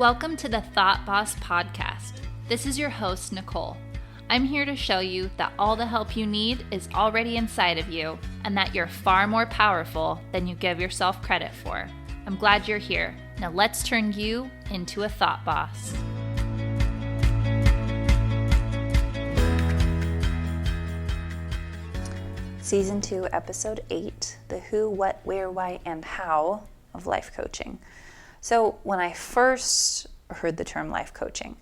Welcome to the Thought Boss Podcast. This is your host, Nicole. I'm here to show you that all the help you need is already inside of you and that you're far more powerful than you give yourself credit for. I'm glad you're here. Now let's turn you into a Thought Boss. Season 2, Episode 8, the who, what, where, why, and how of life coaching. So when I first heard the term life coaching,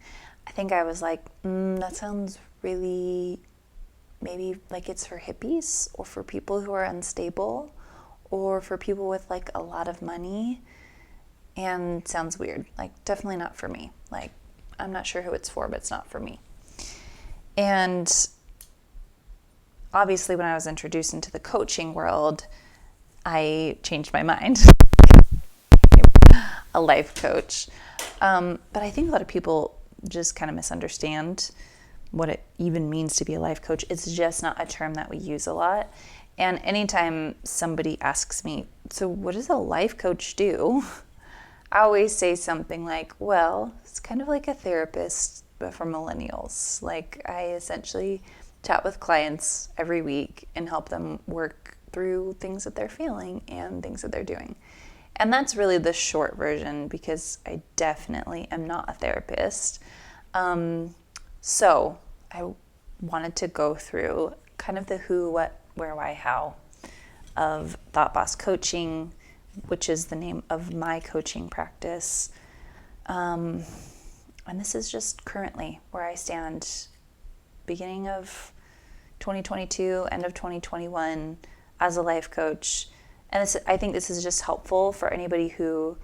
I think I was like, that sounds really maybe like it's for hippies or for people who are unstable or for people with like a lot of money, and sounds weird. Like definitely not for me. Like I'm not sure who it's for, but it's not for me. And obviously when I was introduced into the coaching world, I changed my mind. A life coach. But I think a lot of people just kind of misunderstand what it even means to be a life coach. It's just not a term that we use a lot. And anytime somebody asks me, so what does a life coach do? I always say something like, well, it's kind of like a therapist, but for millennials. Like I essentially chat with clients every week and help them work through things that they're feeling and things that they're doing. And that's really the short version because I definitely am not a therapist. So I wanted to go through kind of the who, what, where, why, how of Thought Boss Coaching, which is the name of my coaching practice. And this is just currently where I stand, beginning of 2022, end of 2021 as a life coach. And I think this is just helpful for anybody who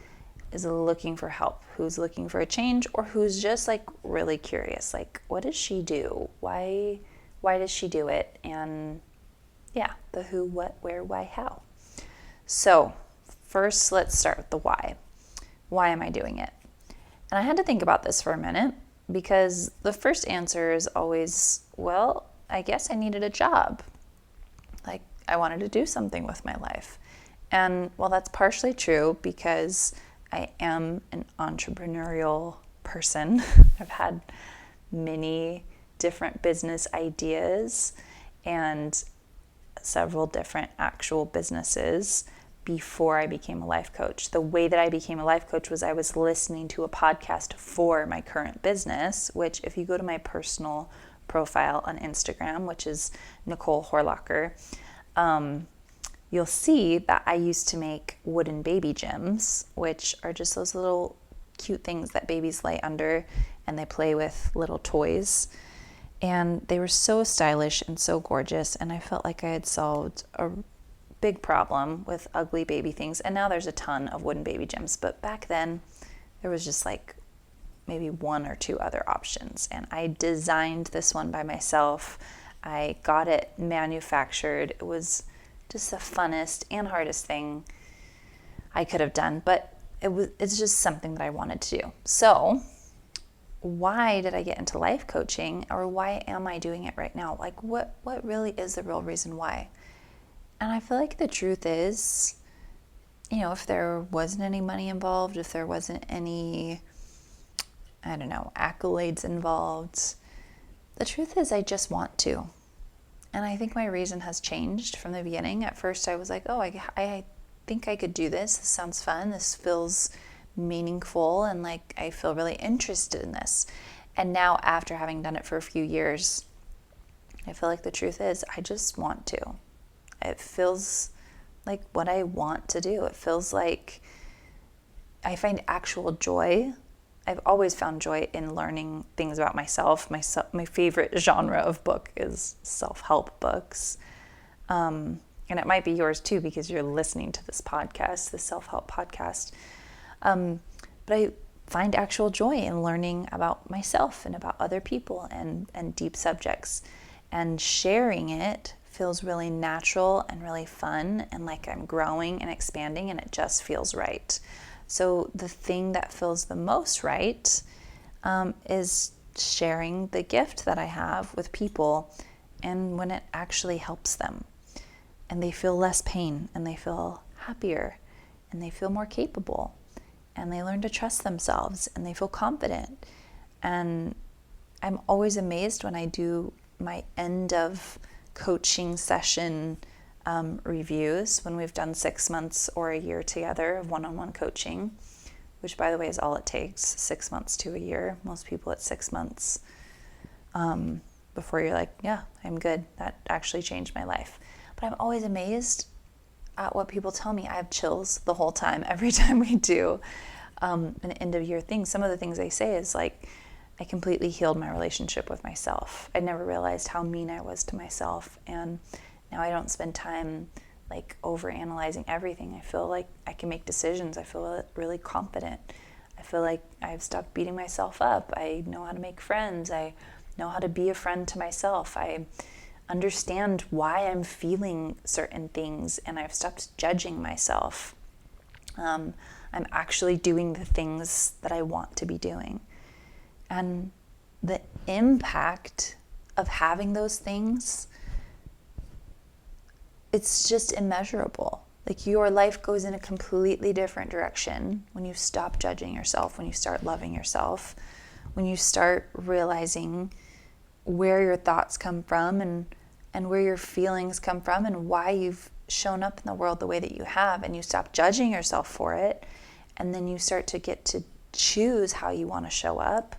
is looking for help, who's looking for a change, or who's just like really curious, like what does she do? Why does she do it? And yeah, the who, what, where, why, how. So first, let's start with the why. Why am I doing it? And I had to think about this for a minute because the first answer is always, well, I guess I needed a job. Like I wanted to do something with my life. And while that's partially true because I am an entrepreneurial person, I've had many different business ideas and several different actual businesses before I became a life coach. The way that I became a life coach was I was listening to a podcast for my current business, which if you go to my personal profile on Instagram, which is Nicole Horlacher, you'll see that I used to make wooden baby gyms, which are just those little cute things that babies lay under and they play with little toys. And they were so stylish and so gorgeous, and I felt like I had solved a big problem with ugly baby things. And now there's a ton of wooden baby gyms, but back then there was just like maybe one or two other options. And I designed this one by myself. I got it manufactured. It was just the funnest and hardest thing I could have done, but it's just something that I wanted to do. So why did I get into life coaching, or why am I doing it right now? Like what really is the real reason why? And I feel like the truth is, if there wasn't any money involved, if there wasn't any, accolades involved, the truth is I just want to. And I think my reason has changed from the beginning. At first I was like, oh, I think I could do this. This sounds fun. This feels meaningful. And like, I feel really interested in this. And now after having done it for a few years, I feel like the truth is I just want to. It feels like what I want to do. It feels like I find actual joy. I've always found joy in learning things about myself. My favorite genre of book is self-help books. And it might be yours too because you're listening to this podcast, the self-help podcast. But I find actual joy in learning about myself and about other people and deep subjects. And sharing it feels really natural and really fun and like I'm growing and expanding, and it just feels right. So the thing that feels the most right is sharing the gift that I have with people, and when it actually helps them and they feel less pain and they feel happier and they feel more capable and they learn to trust themselves and they feel confident. And I'm always amazed when I do my end of coaching session reviews, when we've done 6 months or a year together of one-on-one coaching, which by the way is all it takes, 6 months to a year. Most people at 6 months before you're like, yeah, I'm good. That actually changed my life. But I'm always amazed at what people tell me. I have chills the whole time, every time we do an end of year thing. Some of the things they say is like, I completely healed my relationship with myself. I never realized how mean I was to myself. And now I don't spend time like over-analyzing everything. I feel like I can make decisions. I feel really confident. I feel like I've stopped beating myself up. I know how to make friends. I know how to be a friend to myself. I understand why I'm feeling certain things, and I've stopped judging myself. I'm actually doing the things that I want to be doing. And the impact of having those things, it's just immeasurable. Like your life goes in a completely different direction when you stop judging yourself, when you start loving yourself, when you start realizing where your thoughts come from and where your feelings come from and why you've shown up in the world the way that you have, and you stop judging yourself for it, and then you start to get to choose how you want to show up.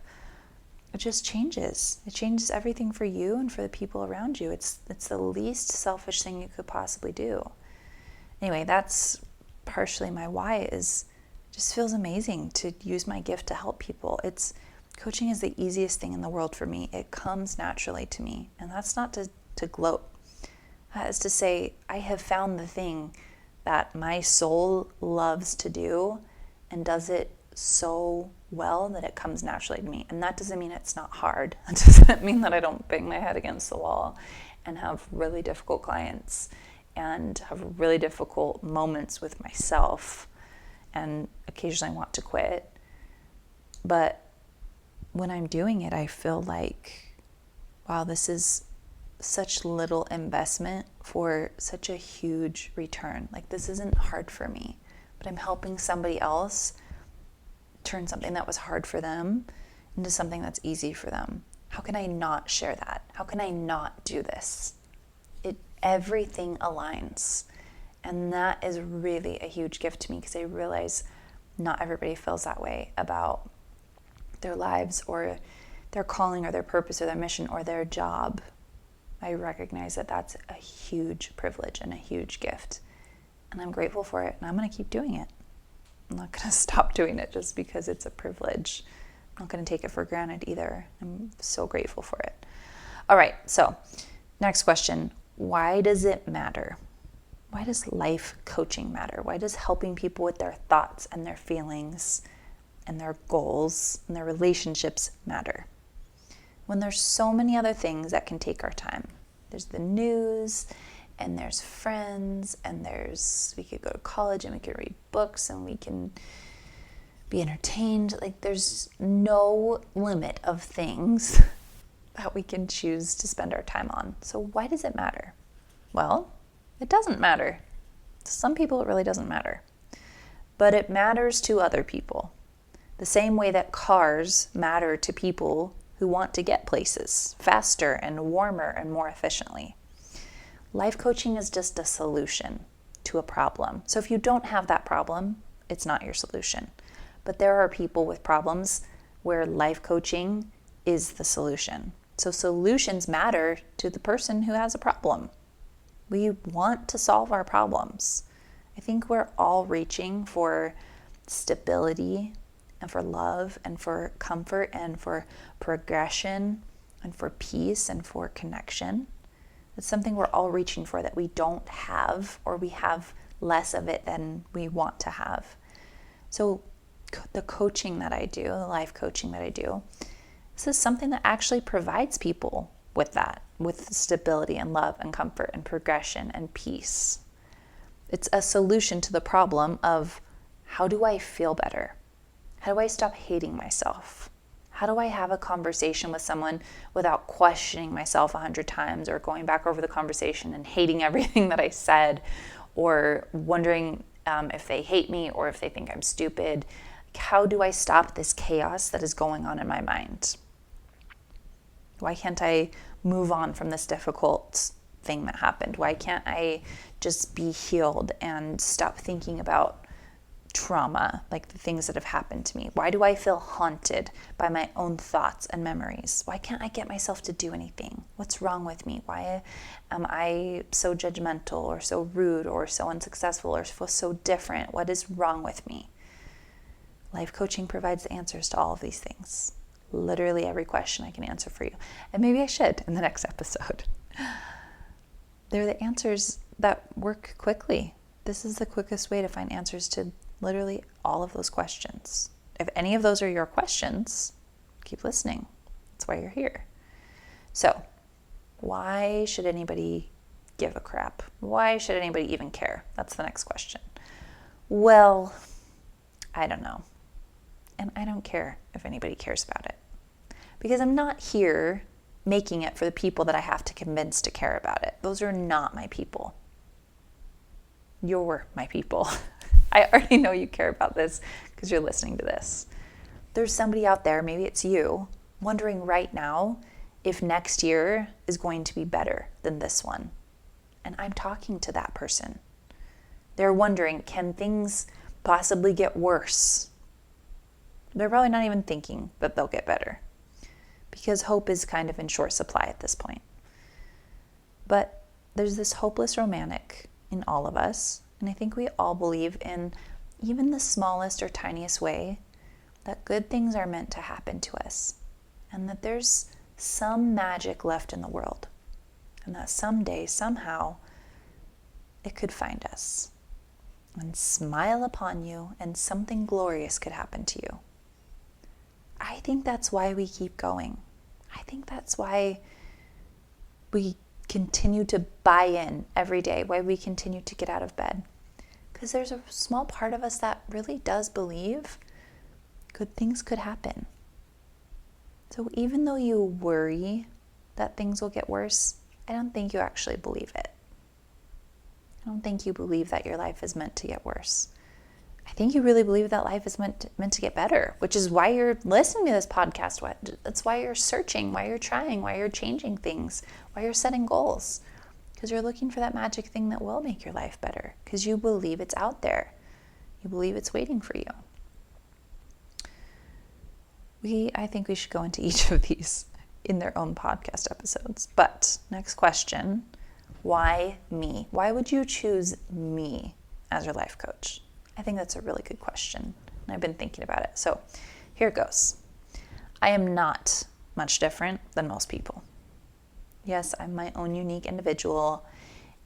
It just changes. It changes everything for you and for the people around you. It's the least selfish thing you could possibly do. Anyway, that's partially my why. Is just feels amazing to use my gift to help people. Coaching is the easiest thing in the world for me. It comes naturally to me, and that's not to gloat. That is to say, I have found the thing that my soul loves to do and does it so well that it comes naturally to me. And that doesn't mean it's not hard. That doesn't mean that I don't bang my head against the wall and have really difficult clients and have really difficult moments with myself and occasionally want to quit. But when I'm doing it, I feel like, wow, this is such little investment for such a huge return. Like, this isn't hard for me, but I'm helping somebody else turn something that was hard for them into something that's easy for them. How can I not share that? How can I not do this? Everything aligns. And that is really a huge gift to me, because I realize not everybody feels that way about their lives or their calling or their purpose or their mission or their job. I recognize that that's a huge privilege and a huge gift. And I'm grateful for it, and I'm going to keep doing it. I'm not going to stop doing it just because it's a privilege. I'm not going to take it for granted either. I'm so grateful for it. All right, so next question. Why does it matter? Why does life coaching matter? Why does helping people with their thoughts and their feelings and their goals and their relationships matter? When there's so many other things that can take our time. There's the news, and there's friends, and we could go to college and we could read books and we can be entertained. Like, there's no limit of things that we can choose to spend our time on. So why does it matter? Well, it doesn't matter. To some people, it really doesn't matter. But it matters to other people. The same way that cars matter to people who want to get places faster and warmer and more efficiently. Life coaching is just a solution to a problem. So if you don't have that problem, it's not your solution. But there are people with problems where life coaching is the solution. So solutions matter to the person who has a problem. We want to solve our problems. I think we're all reaching for stability and for love and for comfort and for progression and for peace and for connection. It's something we're all reaching for that we don't have, or we have less of it than we want to have. So the coaching that I do, the life coaching that I do, this is something that actually provides people with that, with stability and love and comfort and progression and peace. It's a solution to the problem of, how do I feel better? How do I stop hating myself? How do I have a conversation with someone without questioning myself 100 times, or going back over the conversation and hating everything that I said, or wondering if they hate me or if they think I'm stupid? how do I stop this chaos that is going on in my mind? Why can't I move on from this difficult thing that happened? Why can't I just be healed and stop thinking about trauma, like the things that have happened to me? Why do I feel haunted by my own thoughts and memories? Why can't I get myself to do anything? What's wrong with me? Why am I so judgmental or so rude or so unsuccessful or so different? What is wrong with me? Life coaching provides the answers to all of these things. Literally every question I can answer for you. And maybe I should in the next episode. They're the answers that work quickly. This is the quickest way to find answers to literally all of those questions. If any of those are your questions, keep listening. That's why you're here. So, why should anybody give a crap? Why should anybody even care? That's the next question. Well, I don't know. And I don't care if anybody cares about it. Because I'm not here making it for the people that I have to convince to care about it. Those are not my people. You're my people. I already know you care about this because you're listening to this. There's somebody out there, maybe it's you, wondering right now if next year is going to be better than this one. And I'm talking to that person. They're wondering, can things possibly get worse? They're probably not even thinking that they'll get better because hope is kind of in short supply at this point. But there's this hopeless romantic in all of us, and I think we all believe in even the smallest or tiniest way that good things are meant to happen to us and that there's some magic left in the world and that someday, somehow, it could find us and smile upon you and something glorious could happen to you. I think that's why we keep going. I think that's why we continue to buy in every day, why we continue to get out of bed. Because there's a small part of us that really does believe good things could happen. So even though you worry that things will get worse, I don't think you actually believe it. I don't think you believe that your life is meant to get worse. I think you really believe that life is meant to get better, which is why you're listening to this podcast. That's why you're searching, why you're trying, why you're changing things, why you're setting goals. Because you're looking for that magic thing that will make your life better. Because you believe it's out there. You believe it's waiting for you. I think we should go into each of these in their own podcast episodes. But next question, why me? Why would you choose me as your life coach? I think that's a really good question, and I've been thinking about it. So here it goes. I am not much different than most people. Yes, I'm my own unique individual,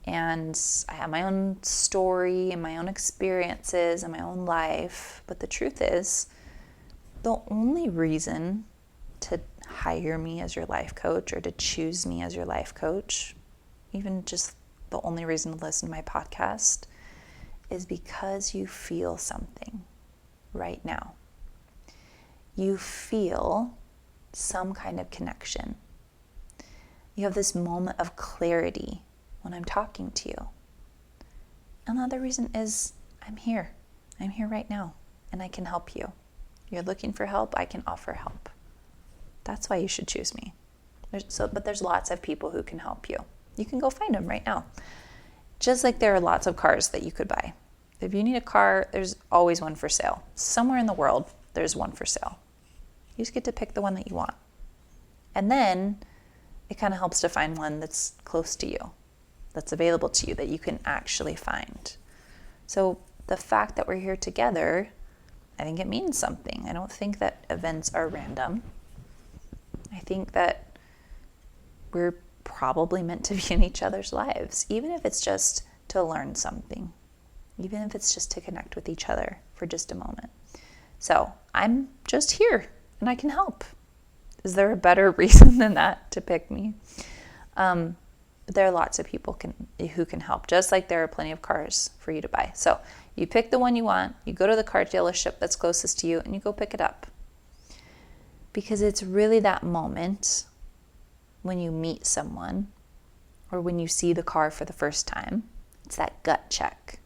and I have my own story and my own experiences and my own life. But the truth is, the only reason to hire me as your life coach or to choose me as your life coach, even just the only reason to listen to my podcast, is because you feel something right now. You feel some kind of connection. You have this moment of clarity when I'm talking to you. And the other reason is I'm here. I'm here right now, and I can help you. You're looking for help, I can offer help. That's why you should choose me. But there's lots of people who can help you. You can go find them right now. Just like there are lots of cars that you could buy. If you need a car, there's always one for sale. Somewhere in the world, there's one for sale. You just get to pick the one that you want. And then it kind of helps to find one that's close to you, that's available to you, that you can actually find. So the fact that we're here together, I think it means something. I don't think that events are random. I think that we're probably meant to be in each other's lives, even if it's just to learn something, even if it's just to connect with each other for just a moment. So I'm just here and I can help. Is there a better reason than that to pick me? But there are lots of people who can help, just like there are plenty of cars for you to buy. So you pick the one you want, you go to the car dealership that's closest to you, and you go pick it up. Because it's really that moment when you meet someone or when you see the car for the first time. It's that gut check.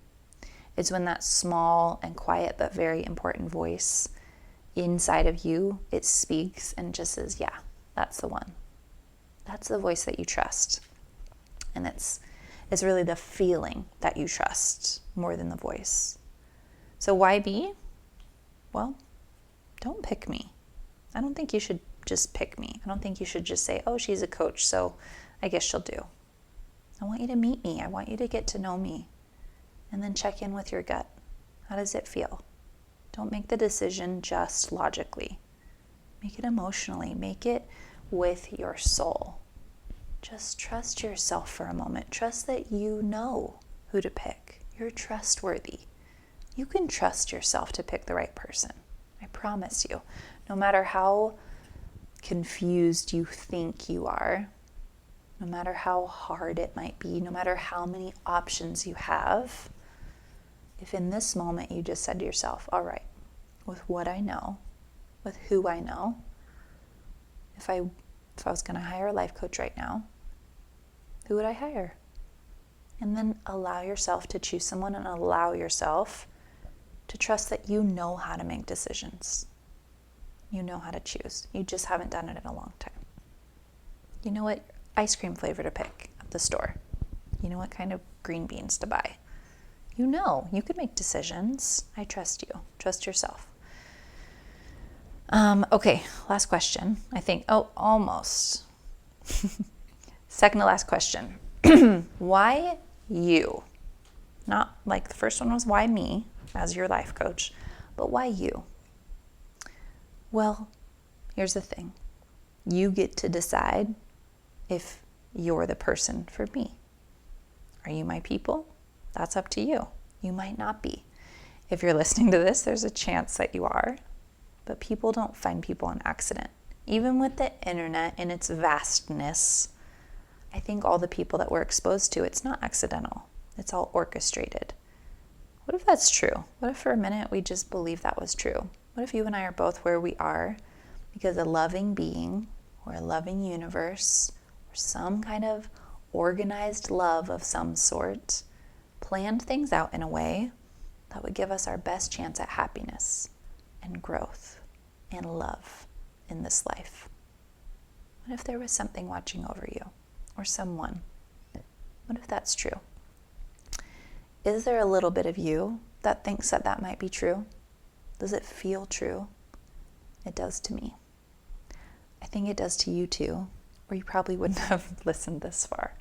It's when that small and quiet but very important voice inside of you, it speaks and just says, yeah, that's the one. That's the voice that you trust. And it's really the feeling that you trust more than the voice. So why me? Well, don't pick me. I don't think you should just pick me. I don't think you should just say, oh, she's a coach, so I guess she'll do. I want you to meet me. I want you to get to know me. And then check in with your gut. How does it feel? Don't make the decision just logically. Make it emotionally. Make it with your soul. Just trust yourself for a moment. Trust that you know who to pick. You're trustworthy. You can trust yourself to pick the right person. I promise you. No matter how confused you think you are, no matter how hard it might be, no matter how many options you have, if in this moment you just said to yourself, all right, with what I know, with who I know, if I was going to hire a life coach right now, who would I hire? And then allow yourself to choose someone and allow yourself to trust that you know how to make decisions. You know how to choose. You just haven't done it in a long time. You know what ice cream flavor to pick at the store. You know what kind of green beans to buy. You know, you can make decisions. I trust you. Trust yourself. Okay, last question. I think, almost. Second to last question. Why you? Not like the first one was why me as your life coach, but why you? Well, here's the thing. You get to decide if you're the person for me. Are you my people? That's up to you. You might not be. If you're listening to this, there's a chance that you are. But people don't find people on accident. Even with the internet in its vastness, I think all the people that we're exposed to, it's not accidental. It's all orchestrated. What if that's true? What if for a minute we just believe that was true? What if you and I are both where we are because a loving being or a loving universe or some kind of organized love of some sort planned things out in a way that would give us our best chance at happiness and growth and love in this life? What if there was something watching over you or someone? What if that's true? Is there a little bit of you that thinks that that might be true? Does it feel true? It does to me. I think it does to you too, or you probably wouldn't have listened this far.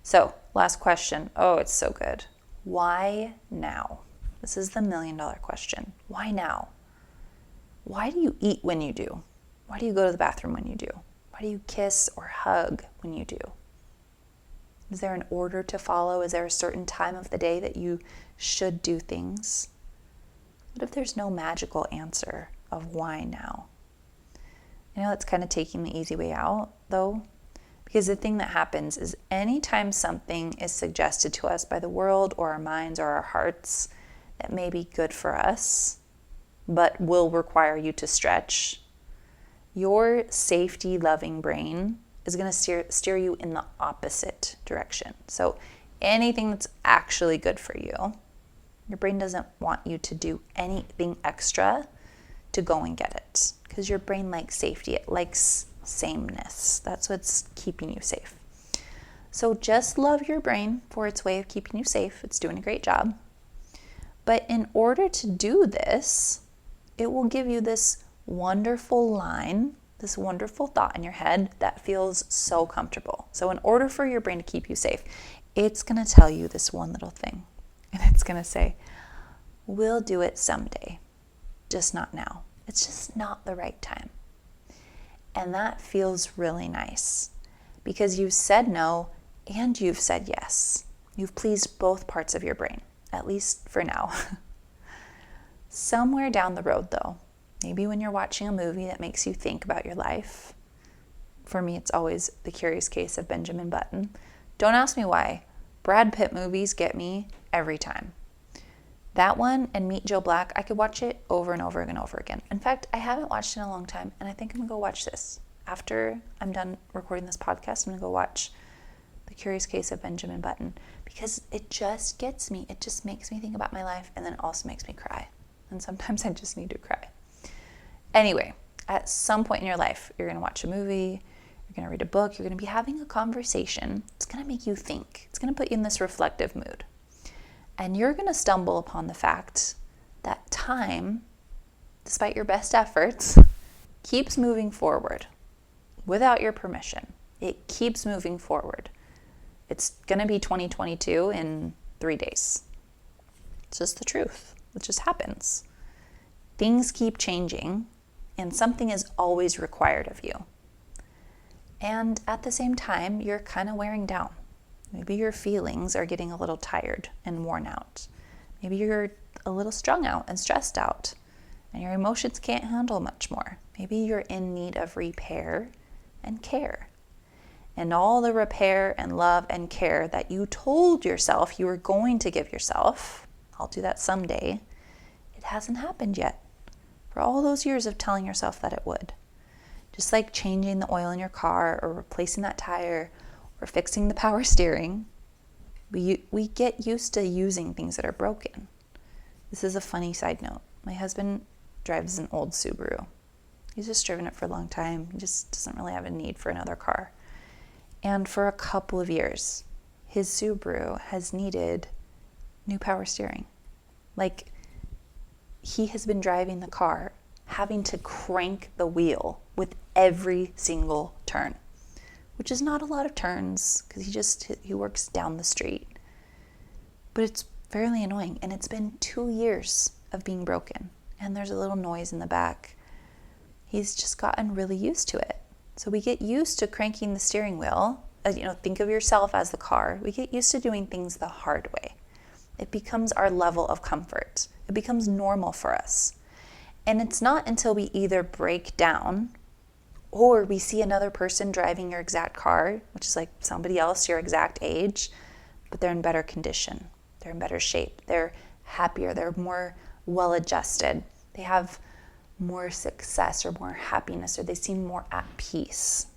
So, last question. Oh, it's so good. Why now? This is the $1 million question. Why now? Why do you eat when you do? Why do you go to the bathroom when you do? Why do you kiss or hug when you do? Is there an order to follow? Is there a certain time of the day that you should do things? What if there's no magical answer of why now? That's kind of taking the easy way out, though. Because the thing that happens is anytime something is suggested to us by the world or our minds or our hearts that may be good for us, but will require you to stretch, your safety-loving brain is going to steer you in the opposite direction. So anything that's actually good for you, your brain doesn't want you to do anything extra to go and get it. Because your brain likes safety. It likes sameness. That's what's keeping you safe. So just love your brain for its way of keeping you safe. It's doing a great job. But in order to do this, it will give you this wonderful line, this wonderful thought in your head that feels so comfortable. So in order for your brain to keep you safe, it's going to tell you this one little thing. And it's going to say, we'll do it someday, just not now. It's just not the right time. And that feels really nice because you've said no and you've said yes. You've pleased both parts of your brain, at least for now. Somewhere down the road, though, maybe when you're watching a movie that makes you think about your life. For me, it's always The Curious Case of Benjamin Button. Don't ask me why. Brad Pitt movies get me every time. That one and Meet Joe Black, I could watch it over and over and over again. In fact, I haven't watched it in a long time, and I think I'm going to go watch this. After I'm done recording this podcast, I'm going to go watch The Curious Case of Benjamin Button because it just gets me. It just makes me think about my life, and then it also makes me cry. And sometimes I just need to cry. Anyway, at some point in your life, you're going to watch a movie, you're going to read a book, you're going to be having a conversation. It's going to make you think. It's going to put you in this reflective mood. And you're going to stumble upon the fact that time, despite your best efforts, keeps moving forward without your permission. It keeps moving forward. It's going to be 2022 in 3 days. It's just the truth. It just happens. Things keep changing, and something is always required of you. And at the same time, you're kind of wearing down. Maybe your feelings are getting a little tired and worn out. Maybe you're a little strung out and stressed out, and your emotions can't handle much more. Maybe you're in need of repair and care. And all the repair and love and care that you told yourself you were going to give yourself, I'll do that someday, it hasn't happened yet. For all those years of telling yourself that it would. Just like changing the oil in your car or replacing that tire or fixing the power steering, we get used to using things that are broken. This is a funny side note. My husband drives an old Subaru. He's just driven it for a long time. He just doesn't really have a need for another car. And for a couple of years, his Subaru has needed new power steering. Like, he has been driving the car, having to crank the wheel with every single turn, which is not a lot of turns because he works down the street. But it's fairly annoying, and it's been 2 years of being broken, and there's a little noise in the back. He's just gotten really used to it. So we get used to cranking the steering wheel. Think of yourself as the car. We get used to doing things the hard way. It becomes our level of comfort. It becomes normal for us. And it's not until we either break down or we see another person driving your exact car, which is like somebody else your exact age, but they're in better condition. They're in better shape. They're happier. They're more well-adjusted. They have more success or more happiness, or they seem more at peace.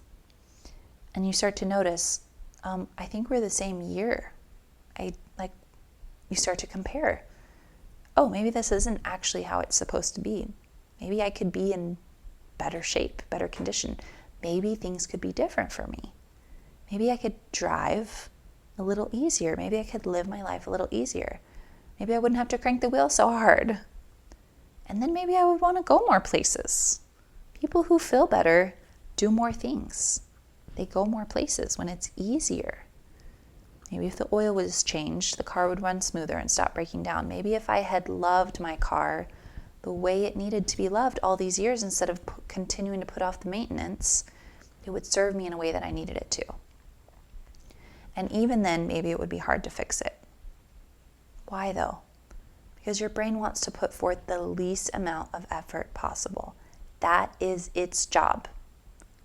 And you start to notice, I think we're the same year. You start to compare. Oh, maybe this isn't actually how it's supposed to be. Maybe I could be in better shape, better condition. Maybe things could be different for me. Maybe I could drive a little easier. Maybe I could live my life a little easier. Maybe I wouldn't have to crank the wheel so hard. And then maybe I would want to go more places. People who feel better do more things. They go more places when it's easier. Maybe if the oil was changed, the car would run smoother and stop breaking down. Maybe if I had loved my car the way it needed to be loved all these years, instead of continuing to put off the maintenance, it would serve me in a way that I needed it to. And even then, maybe it would be hard to fix it. Why though? Because your brain wants to put forth the least amount of effort possible. That is its job.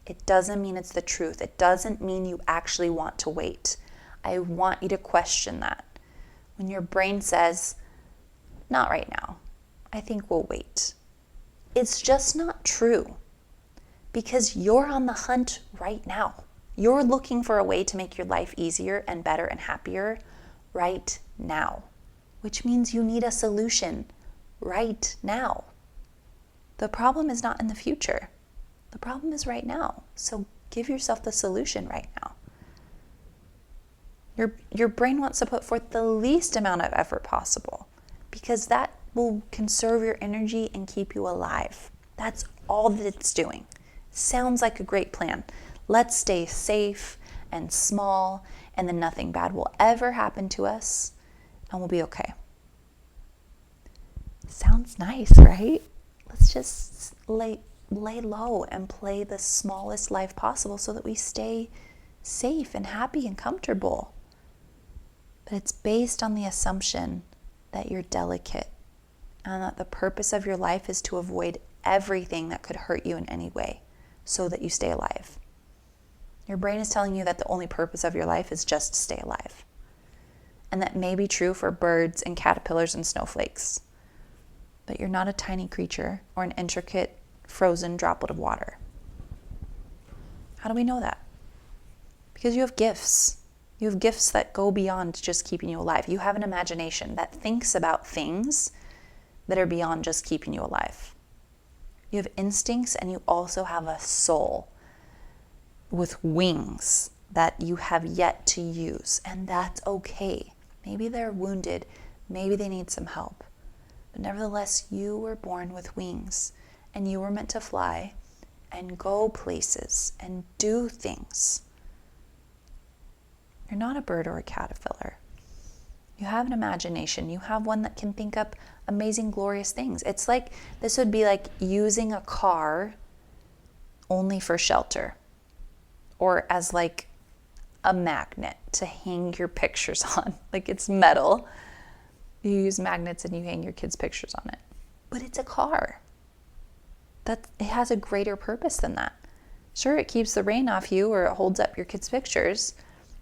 It doesn't mean it's the truth. It doesn't mean you actually want to wait. I want you to question that. When your brain says, not right now, I think we'll wait. It's just not true, because you're on the hunt right now. You're looking for a way to make your life easier and better and happier right now, which means you need a solution right now. The problem is not in the future. The problem is right now. So give yourself the solution right now. Your brain wants to put forth the least amount of effort possible, because that will conserve your energy and keep you alive. That's all that it's doing. Sounds like a great plan. Let's stay safe and small, and then nothing bad will ever happen to us, and we'll be okay. Sounds nice, right? Let's just lay low and play the smallest life possible so that we stay safe and happy and comfortable. But it's based on the assumption that you're delicate and that the purpose of your life is to avoid everything that could hurt you in any way so that you stay alive. Your brain is telling you that the only purpose of your life is just to stay alive. And that may be true for birds and caterpillars and snowflakes. But you're not a tiny creature or an intricate frozen droplet of water. How do we know that? Because you have gifts. You have gifts that go beyond just keeping you alive. You have an imagination that thinks about things that are beyond just keeping you alive. You have instincts, and you also have a soul with wings that you have yet to use, and that's okay. Maybe they're wounded, maybe they need some help, but nevertheless, you were born with wings, and you were meant to fly and go places and do things. You're not a bird or a caterpillar. You have an imagination. You have one that can think up amazing, glorious things. It's like, this would be like using a car only for shelter, or as like a magnet to hang your pictures on. Like, it's metal. You use magnets and you hang your kids' pictures on it. But it's a car. It has a greater purpose than that. Sure, it keeps the rain off you, or it holds up your kids' pictures.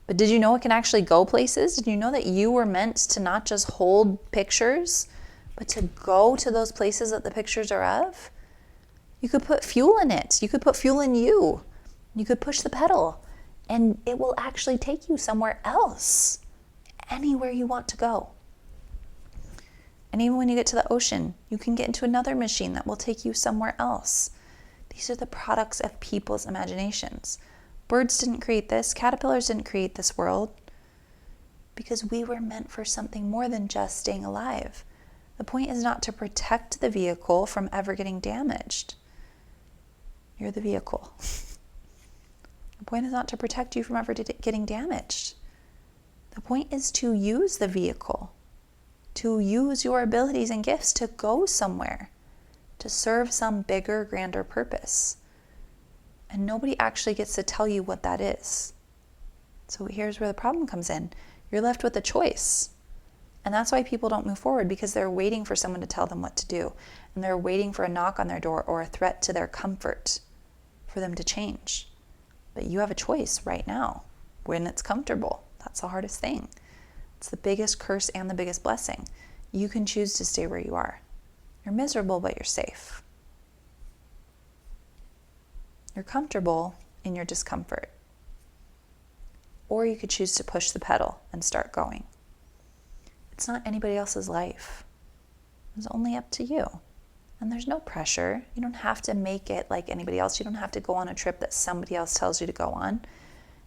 But did you know it can actually go places? Did you know that you were meant to not just hold pictures, but to go to those places that the pictures are of? You could put fuel in it. You could put fuel in you. You could push the pedal, and it will actually take you somewhere else, anywhere you want to go. And even when you get to the ocean, you can get into another machine that will take you somewhere else. These are the products of people's imaginations. Birds didn't create this. Caterpillars didn't create this world, because we were meant for something more than just staying alive. The point is not to protect the vehicle from ever getting damaged. You're the vehicle. The point is not to protect you from ever getting damaged. The point is to use the vehicle, to use your abilities and gifts to go somewhere, to serve some bigger, grander purpose. And nobody actually gets to tell you what that is. So here's where the problem comes in. You're left with a choice. And that's why people don't move forward, because they're waiting for someone to tell them what to do. And they're waiting for a knock on their door or a threat to their comfort for them to change. But you have a choice right now when it's comfortable. That's the hardest thing. It's the biggest curse and the biggest blessing. You can choose to stay where you are. You're miserable, but you're safe. You're comfortable in your discomfort. Or you could choose to push the pedal and start going. It's not anybody else's life. It's only up to you. And there's no pressure. You don't have to make it like anybody else. You don't have to go on a trip that somebody else tells you to go on.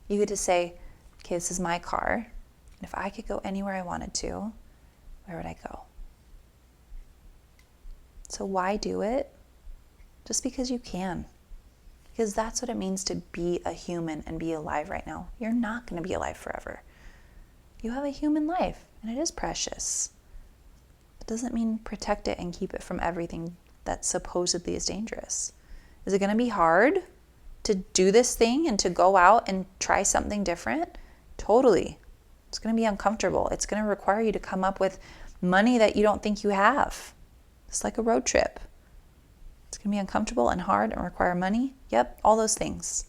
You get to say, okay, this is my car. And if I could go anywhere I wanted to, where would I go? So why do it? Just because you can. Because that's what it means to be a human and be alive right now. You're not going to be alive forever. You have a human life, and it is precious. It doesn't mean protect it and keep it from everything that supposedly is dangerous. Is it going to be hard to do this thing and to go out and try something different? Totally. It's going to be uncomfortable. It's going to require you to come up with money that you don't think you have. It's like a road trip. It's going to be uncomfortable and hard and require money. Yep, all those things.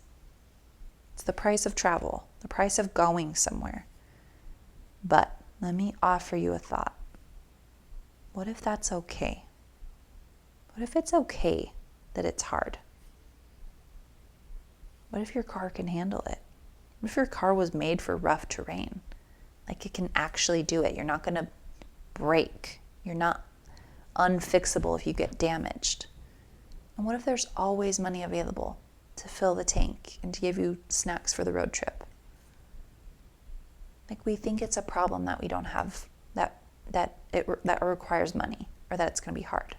It's the price of travel, the price of going somewhere. But let me offer you a thought. What if that's okay? What if it's okay that it's hard? What if your car can handle it? What if your car was made for rough terrain? Like, it can actually do it. You're not going to break. You're not unfixable if you get damaged. And what if there's always money available to fill the tank and to give you snacks for the road trip? Like, we think it's a problem that we don't have, that requires money, or that it's going to be hard.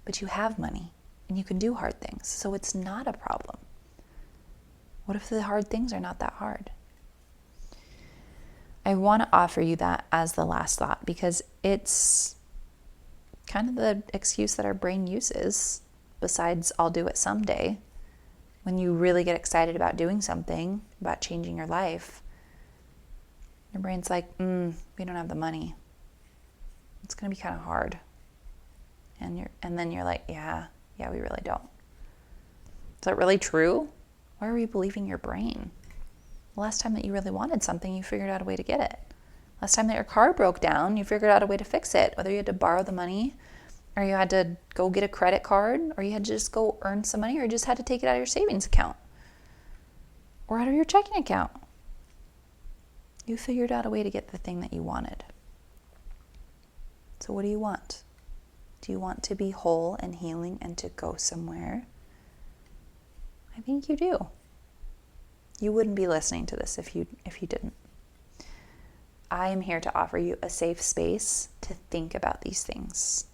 But you have money and you can do hard things, so it's not a problem. What if the hard things are not that hard? I want to offer you that as the last thought, because it's kind of the excuse that our brain uses, besides I'll do it someday. When you really get excited about doing something, about changing your life, your brain's like, we don't have the money. It's going to be kind of hard. And then you're like, yeah, we really don't. Is that really true? Why are we believing your brain? The last time that you really wanted something, you figured out a way to get it. Last time that your car broke down, you figured out a way to fix it. Whether you had to borrow the money, or you had to go get a credit card, or you had to just go earn some money, or you just had to take it out of your savings account or out of your checking account. You figured out a way to get the thing that you wanted. So what do you want? Do you want to be whole and healing and to go somewhere? I think you do. You wouldn't be listening to this if you didn't. I am here to offer you a safe space to think about these things.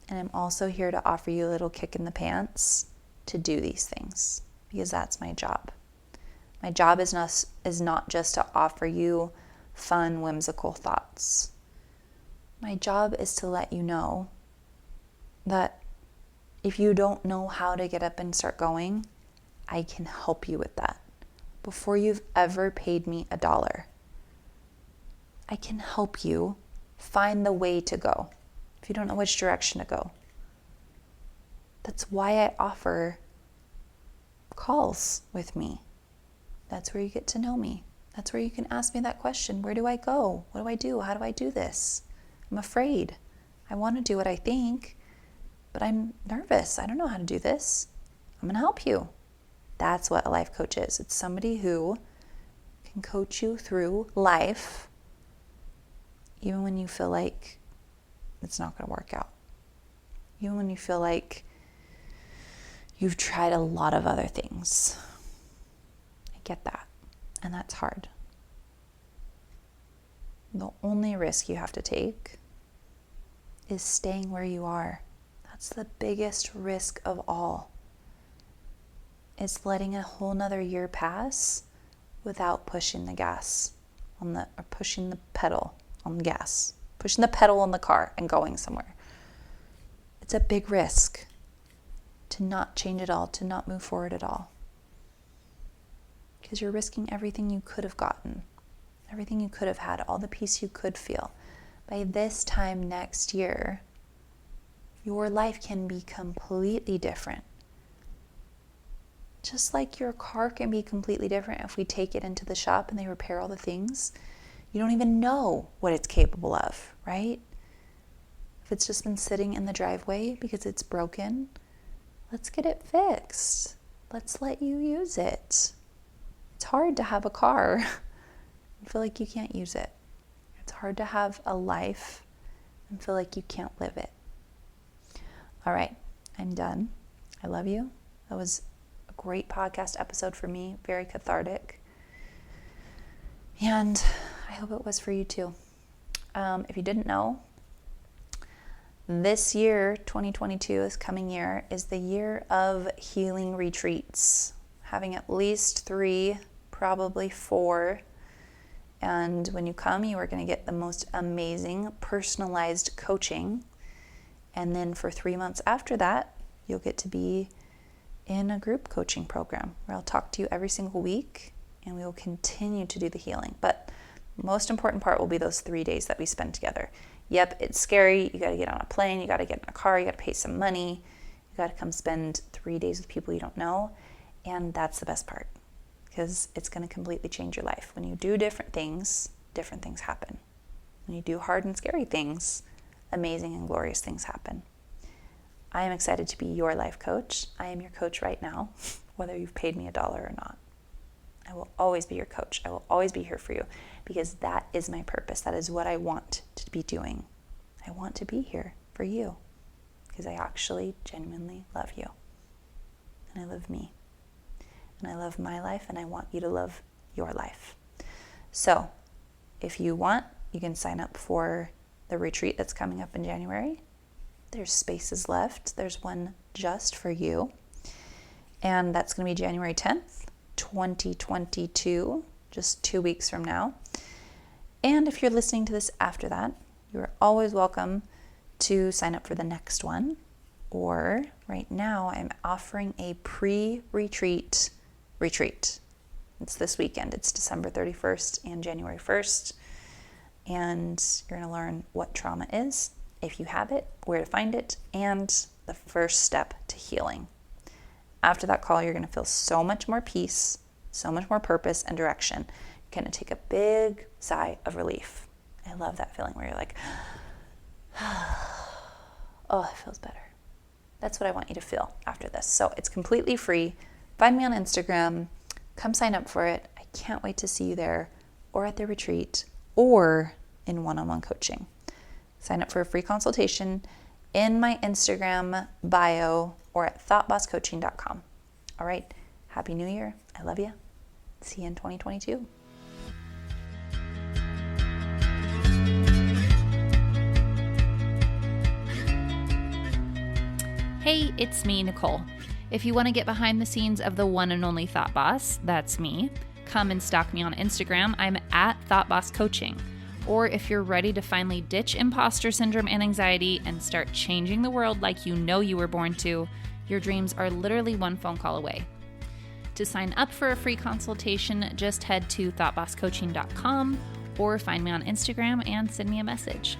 And I'm also here to offer you a little kick in the pants to do these things, because that's my job. My job is not just to offer you fun, whimsical thoughts. My job is to let you know that if you don't know how to get up and start going, I can help you with that. Before you've ever paid me $1, I can help you find the way to go if you don't know which direction to go. That's why I offer calls with me. That's where you get to know me. That's where you can ask me that question. Where do I go? What do I do? How do I do this? I'm afraid. I want to do what I think, but I'm nervous. I don't know how to do this. I'm going to help you. That's what a life coach is. It's somebody who can coach you through life, even when you feel like it's not going to work out. Even when you feel like you've tried a lot of other things. I get that. And that's hard. The only risk you have to take is staying where you are. That's the biggest risk of all. Is letting a whole nother year pass without pushing the gas or pushing the pedal on the gas, pushing the pedal on the car and going somewhere. It's a big risk to not change at all, to not move forward at all. Because you're risking everything you could have gotten, everything you could have had, all the peace you could feel. By this time next year, your life can be completely different. Just like your car can be completely different if we take it into the shop and they repair all the things. You don't even know what it's capable of, right? If it's just been sitting in the driveway because it's broken, let's get it fixed. Let's let you use it. It's hard to have a car and feel like you can't use it. It's hard to have a life and feel like you can't live it. All right, I'm done. I love you. That was a great podcast episode for me, very cathartic. And I hope it was for you too. If you didn't know, this year, 2022, this coming year, is the year of healing retreats. Having at least 3, probably 4. And when you come, you are going to get the most amazing personalized coaching. And then for 3 months after that, you'll get to be in a group coaching program where I'll talk to you every single week and we will continue to do the healing. But the most important part will be those 3 days that we spend together. Yep, it's scary. You got to get on a plane. You got to get in a car. You got to pay some money. You got to come spend 3 days with people you don't know. And that's the best part, because it's going to completely change your life. When you do different things happen. When you do hard and scary things, amazing and glorious things happen. I am excited to be your life coach. I am your coach right now, whether you've paid me $1 or not. I will always be your coach. I will always be here for you, because that is my purpose. That is what I want to be doing. I want to be here for you because I actually genuinely love you. And I love me. And I love my life, and I want you to love your life. So if you want, you can sign up for the retreat that's coming up in January. There's spaces left. There's one just for you. And that's going to be January 10th, 2022, just 2 weeks from now. And if you're listening to this after that, you are always welcome to sign up for the next one. Or right now, I'm offering a pre-retreat retreat. It's this weekend. It's December 31st and January 1st. And you're going to learn what trauma is, if you have it, where to find it, and the first step to healing. After that call, you're going to feel so much more peace, so much more purpose and direction. You're going to take a big sigh of relief. I love that feeling where you're like, oh, it feels better. That's what I want you to feel after this. So it's completely free. Find me on Instagram. Come sign up for it. I can't wait to see you there, or at the retreat, or in one-on-one coaching. Sign up for a free consultation in my Instagram bio or at thoughtbosscoaching.com. All right. Happy New Year. I love you. See you in 2022. Hey, it's me, Nicole. If you want to get behind the scenes of the one and only Thought Boss, that's me, come and stalk me on Instagram. I'm at Thought Boss Coaching. Or if you're ready to finally ditch imposter syndrome and anxiety and start changing the world like you know you were born to, your dreams are literally one phone call away. To sign up for a free consultation, just head to thoughtbosscoaching.com or find me on Instagram and send me a message.